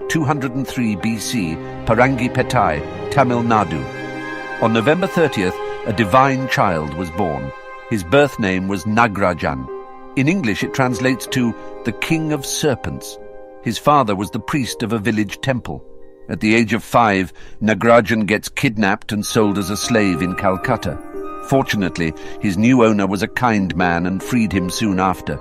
203 BC, Parangipetai, Tamil Nadu. On November 30th, a divine child was born. His birth name was Nagrajan. In English, it translates to the King of Serpents. His father was the priest of a village temple. At the age of 5, Nagrajan gets kidnapped and sold as a slave in Calcutta. Fortunately, his new owner was a kind man and freed him soon after.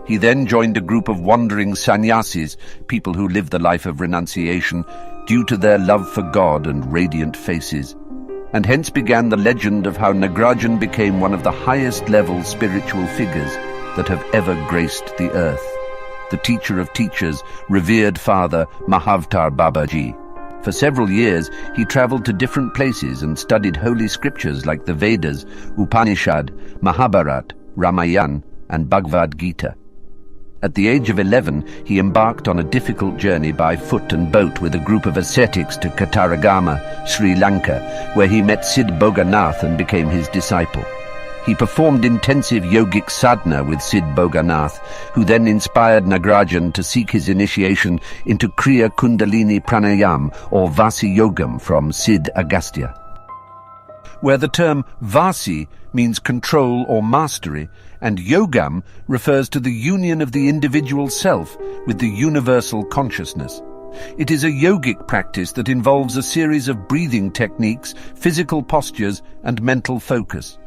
He then joined a group of wandering sannyasis, people who live the life of renunciation, due to their love for God and radiant faces. And hence began the legend of how Nagrajan became one of the highest-level spiritual figures that have ever graced the earth. The teacher of teachers, revered Father Mahavtar Babaji. For several years, he traveled to different places and studied holy scriptures like the Vedas, Upanishad, Mahabharata, Ramayana, and Bhagavad Gita. At the age of 11, he embarked on a difficult journey by foot and boat with a group of ascetics to Kataragama, Sri Lanka, where he met Sid Boganath and became his disciple. He performed intensive yogic sadhana with Sid Boganath, who then inspired Nagrajan to seek his initiation into Kriya Kundalini Pranayam or Vasi Yogam from Sid Agastya. Where the term Vasi means control or mastery, and Yogam refers to the union of the individual self with the universal consciousness. It is a yogic practice that involves a series of breathing techniques, physical postures, and mental focus,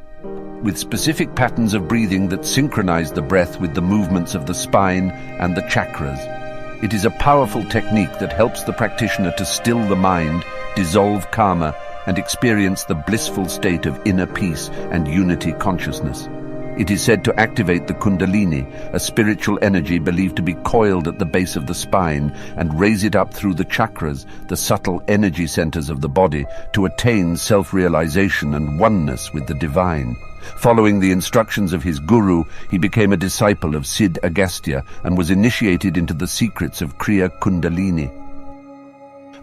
with specific patterns of breathing that synchronize the breath with the movements of the spine and the chakras. It is a powerful technique that helps the practitioner to still the mind, dissolve karma, and experience the blissful state of inner peace and unity consciousness. It is said to activate the Kundalini, a spiritual energy believed to be coiled at the base of the spine, and raise it up through the chakras, the subtle energy centers of the body, to attain self-realization and oneness with the divine. Following the instructions of his guru, he became a disciple of Sid Agastya and was initiated into the secrets of Kriya Kundalini.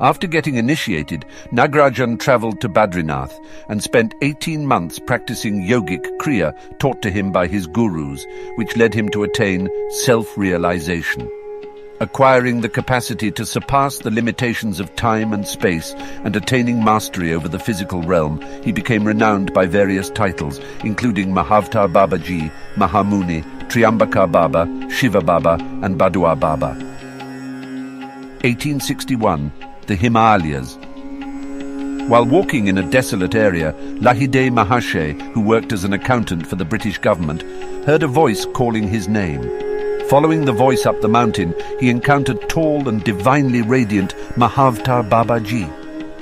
After getting initiated, Nagrajan traveled to Badrinath and spent 18 months practicing yogic kriya taught to him by his gurus, which led him to attain self-realization. Acquiring the capacity to surpass the limitations of time and space and attaining mastery over the physical realm, he became renowned by various titles, including Mahavtar Babaji, Mahamuni, Triambaka Baba, Shiva Baba, and Badua Baba. 1861. The Himalayas. While walking in a desolate area, Lahide Mahashe, who worked as an accountant for the British government, heard a voice calling his name. Following the voice up the mountain, he encountered tall and divinely radiant Mahavtar Babaji.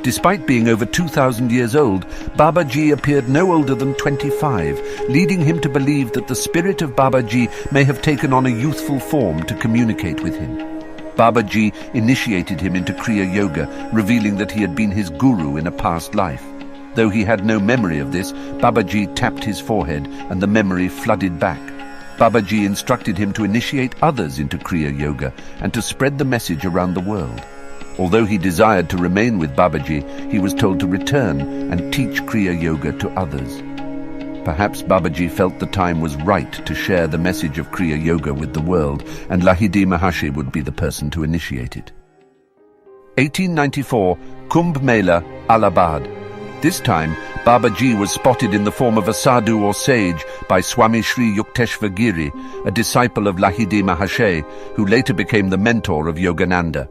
Despite being over 2,000 years old, Babaji appeared no older than 25, leading him to believe that the spirit of Babaji may have taken on a youthful form to communicate with him. Babaji initiated him into Kriya Yoga, revealing that he had been his guru in a past life. Though he had no memory of this, Babaji tapped his forehead and the memory flooded back. Babaji instructed him to initiate others into Kriya Yoga and to spread the message around the world. Although he desired to remain with Babaji, he was told to return and teach Kriya Yoga to others. Perhaps Babaji felt the time was right to share the message of Kriya Yoga with the world, and Lahide Mahashe would be the person to initiate it. 1894, Kumbh Mela, Allahabad. This time, Babaji was spotted in the form of a sadhu or sage by Swami Sri Yukteswar Giri, a disciple of Lahide Mahashe, who later became the mentor of Yogananda.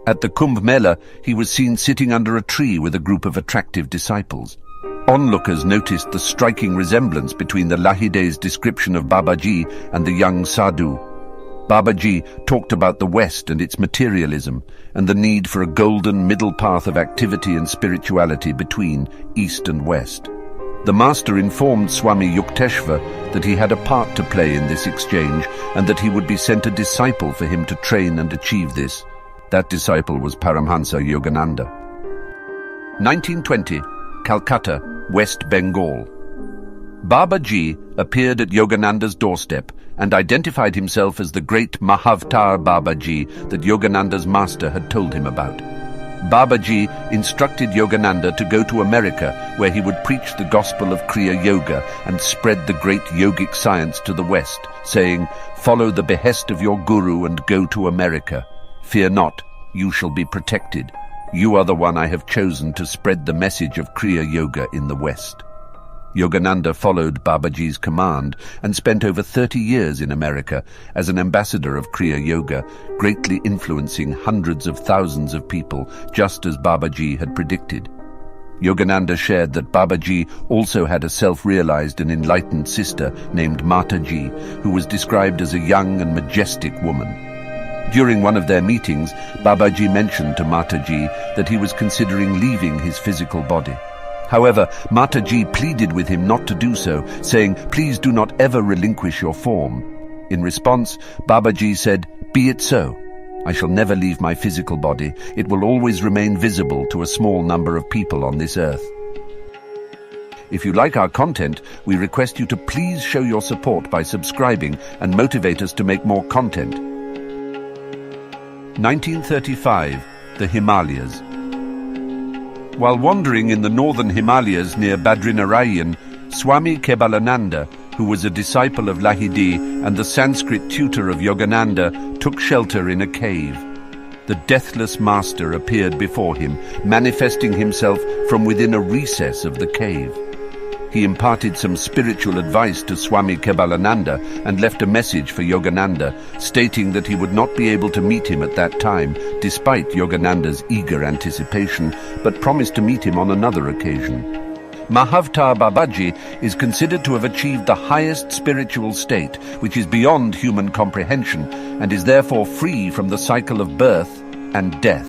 At the Kumbh Mela, he was seen sitting under a tree with a group of attractive disciples. Onlookers noticed the striking resemblance between the Lahide's description of Babaji and the young sadhu. Babaji talked about the West and its materialism, and the need for a golden middle path of activity and spirituality between East and West. The master informed Swami Yukteswar that he had a part to play in this exchange, and that he would be sent a disciple for him to train and achieve this. That disciple was Paramhansa Yogananda. 1920, Calcutta, West Bengal. Babaji appeared at Yogananda's doorstep and identified himself as the great Mahavtar Babaji that Yogananda's master had told him about. Babaji instructed Yogananda to go to America, where he would preach the gospel of Kriya Yoga and spread the great yogic science to the West, saying, "Follow the behest of your guru and go to America. Fear not, You shall be protected. You are the one I have chosen to spread the message of Kriya Yoga in the West." Yogananda followed Babaji's command and spent over 30 years in America as an ambassador of Kriya Yoga, greatly influencing hundreds of thousands of people, just as Babaji had predicted. Yogananda shared that Babaji also had a self-realized and enlightened sister named Mataji, who was described as a young and majestic woman. During one of their meetings, Babaji mentioned to Mataji that he was considering leaving his physical body. However, Mataji pleaded with him not to do so, saying, "Please do not ever relinquish your form." In response, Babaji said, "Be it so. I shall never leave my physical body. It will always remain visible to a small number of people on this earth." If you like our content, we request you to please show your support by subscribing and motivate us to make more content. 1935, the Himalayas. While wandering in the northern Himalayas near Badrinarayan, Swami Kebalananda, who was a disciple of Lahidi and the Sanskrit tutor of Yogananda, took shelter in a cave. The deathless master appeared before him, manifesting himself from within a recess of the cave. He imparted some spiritual advice to Swami Kebalananda and left a message for Yogananda, stating that he would not be able to meet him at that time, despite Yogananda's eager anticipation, but promised to meet him on another occasion. Mahavtar Babaji is considered to have achieved the highest spiritual state, which is beyond human comprehension, and is therefore free from the cycle of birth and death.